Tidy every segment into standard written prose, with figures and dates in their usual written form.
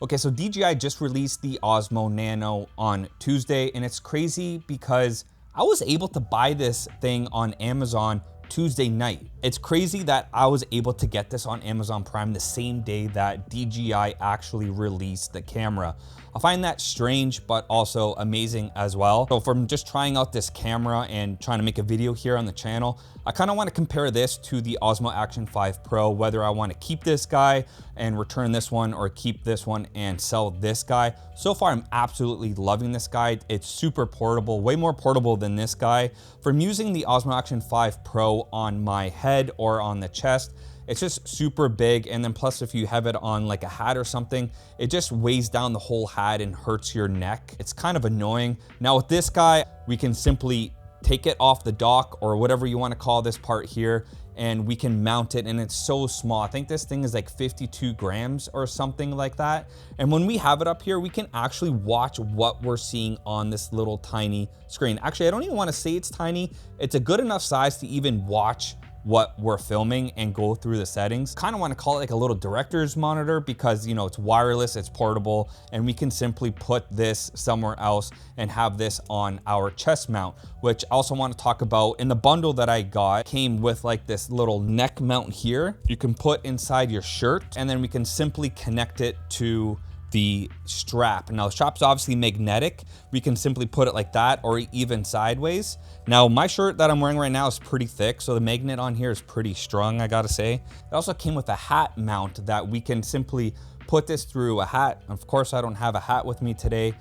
Okay, so DJI just released the Osmo Nano on Tuesday, and it's crazy because I was able to buy this thing on Amazon Tuesday night. It's crazy that I was able to get this on Amazon Prime the same day that DJI actually released the camera. I find that strange, but also amazing as well. So from just trying out this camera and trying to make a video here on the channel, I kind of want to compare this to the Osmo Action 5 Pro, whether I want to keep this guy and return this one or keep this one and sell this guy. So far, I'm absolutely loving this guy. It's super portable, way more portable than this guy. From using the Osmo Action 5 Pro on my head or on the chest, it's just super big, and then plus if you have it on like a hat or something, it just weighs down the whole hat and hurts your neck. It's kind of annoying. Now with this guy, we can simply take it off the dock or whatever you want to call this part here, and we can mount it, and it's so small. I think this thing is like 52 grams or something like that. And when we have it up here, we can actually watch what we're seeing on this little tiny screen. Actually, I don't even want to say it's tiny. It's a good enough size to even watch what we're filming and go through the settings. Kind of want to call it like a little director's monitor because, you know, it's wireless, it's portable, and we can simply put this somewhere else and have this on our chest mount, which I also want to talk about. In the bundle that I got, came with like this little neck mount here. You can put inside your shirt, and then we can simply connect it to the strap. Now the strap's obviously magnetic. We can simply put it like that or even sideways. Now my shirt that I'm wearing right now is pretty thick, so the magnet on here is pretty strong, I gotta say. It also came with a hat mount that we can simply put this through a hat. Of course, I don't have a hat with me today.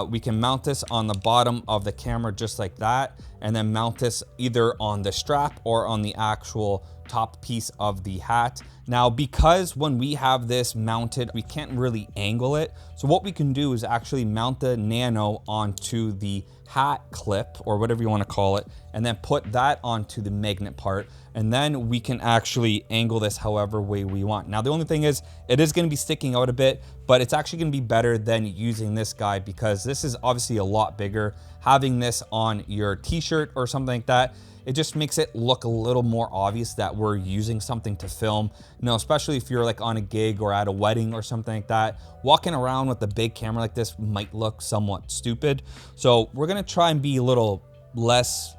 We can mount this on the bottom of the camera just like that, and then mount this either on the strap or on the actual top piece of the hat. Now, because when we have this mounted, we can't really angle it. So what we can do is actually mount the Nano onto the hat clip or whatever you want to call it, and then put that onto the magnet part. And then we can actually angle this however way we want. Now, the only thing is it is going to be sticking out a bit, but it's actually going to be better than using this guy because this is obviously a lot bigger. Having this on your t-shirt or something like that, it just makes it look a little more obvious that we're using something to film. You know, especially if you're like on a gig or at a wedding or something like that. Walking around with a big camera like this might look somewhat stupid. So we're gonna try and be a little less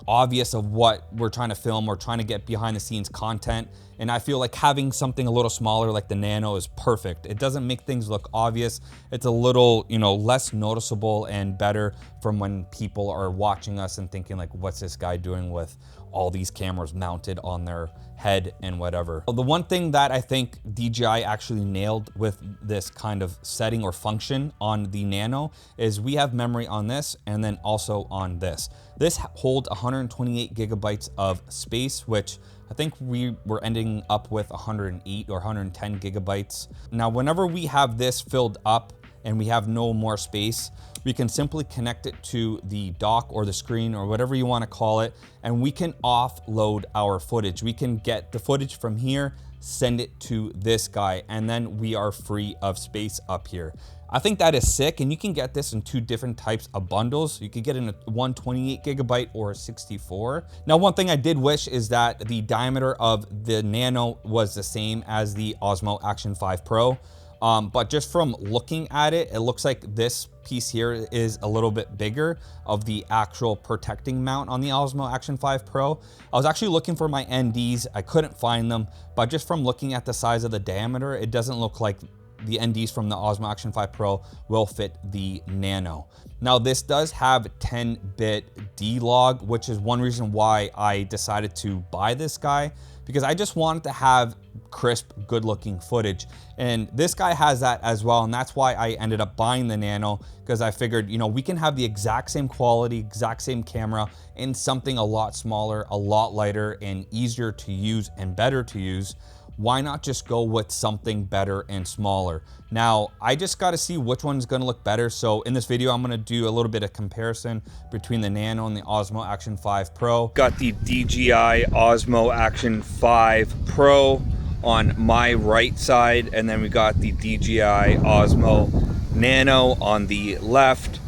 obvious of what we're trying to film or trying to get behind the scenes content. And I feel like having something a little smaller like the Nano is perfect. It doesn't make things look obvious. It's a little, you know, less noticeable and better from when people are watching us and thinking like, what's this guy doing with all these cameras mounted on their head and whatever. Well, the one thing that I think DJI actually nailed with this kind of setting or function on the Nano is we have memory on this and then also on this. This holds 128 gigabytes of space, which I think we were ending up with 108 or 110 gigabytes. Now, whenever we have this filled up and we have no more space, we can simply connect it to the dock or the screen or whatever you want to call it, and we can offload our footage. We can get the footage from here, send it to this guy, and then we are free of space up here. I think that is sick, and you can get this in two different types of bundles. You could get in a 128 gigabyte or a 64. Now, one thing I did wish is that the diameter of the Nano was the same as the Osmo Action 5 Pro. But just from looking at it, it looks like this piece here is a little bit bigger of the actual protecting mount on the Osmo Action 5 Pro. I was actually looking for my NDs. I couldn't find them, but just from looking at the size of the diameter, it doesn't look like the NDs from the Osmo Action 5 Pro will fit the Nano. Now, this does have 10-bit D-Log, which is one reason why I decided to buy this guy, because I just wanted to have crisp, good-looking footage. And this guy has that as well, and that's why I ended up buying the Nano, because I figured, you know, we can have the exact same quality, exact same camera in something a lot smaller, a lot lighter, and easier to use and better to use. Why not just go with something better and smaller? Now, I just got to see which one's going to look better. So in this video, I'm going to do a little bit of comparison between the Nano and the Osmo Action 5 Pro. Got the DJI Osmo Action 5 Pro on my right side, and then we got the DJI Osmo Nano on the left.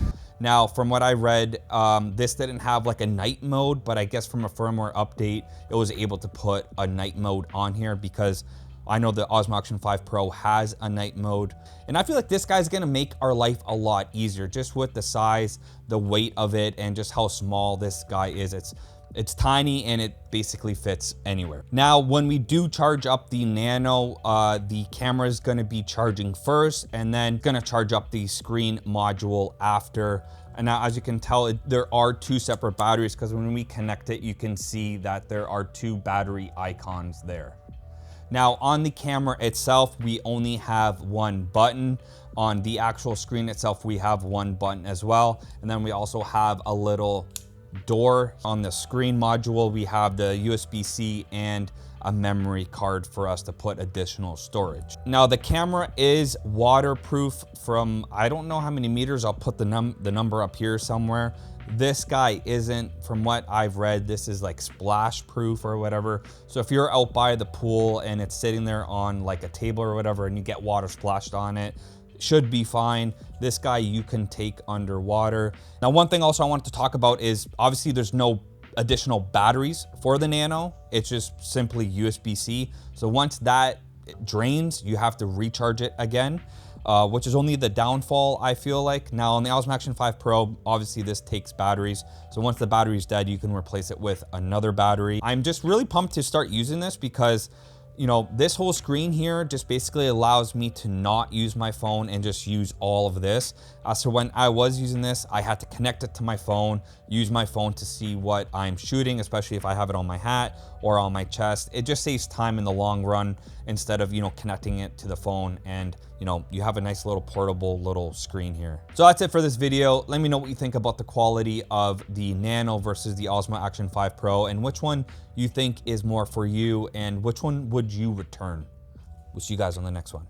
Now, from what I read, this didn't have like a night mode, but I guess from a firmware update, it was able to put a night mode on here because I know the Osmo Action 5 Pro has a night mode, and I feel like this guy's gonna make our life a lot easier just with the size, the weight of it, and just how small this guy is. It's tiny and it basically fits anywhere. Now, when we do charge up the Nano, the camera is gonna be charging first and then gonna charge up the screen module after. And now, as you can tell, there are two separate batteries, because when we connect it, you can see that there are two battery icons there. Now, on the camera itself, we only have one button. On the actual screen itself, we have one button as well. And then we also have a little door. On the screen module, we have the USB-C and a memory card for us to put additional storage. Now, the camera is waterproof from, I don't know how many meters. I'll put the number up here somewhere. This guy isn't. From what I've read, this is like splash proof or whatever. So if you're out by the pool and it's sitting there on like a table or whatever and you get water splashed on it, should be fine. This guy you can take underwater. Now, one thing also I wanted to talk about is obviously there's no additional batteries for the Nano. It's just simply USB-C. So once that drains, you have to recharge it again, which is only the downfall, I feel like. Now, on the Osmo Action 5 Pro, obviously this takes batteries. So once the battery's dead, you can replace it with another battery. I'm just really pumped to start using this because, you know, this whole screen here just basically allows me to not use my phone and just use all of this. So when I was using this, I had to connect it to my phone, use my phone to see what I'm shooting, especially if I have it on my hat or on my chest. It just saves time in the long run instead of, you know, connecting it to the phone, and, you know, you have a nice little portable little screen here. So that's it for this video. Let me know what you think about the quality of the Nano versus the Osmo Action 5 Pro, and which one you think is more for you and which one would you return. We'll see you guys on the next one.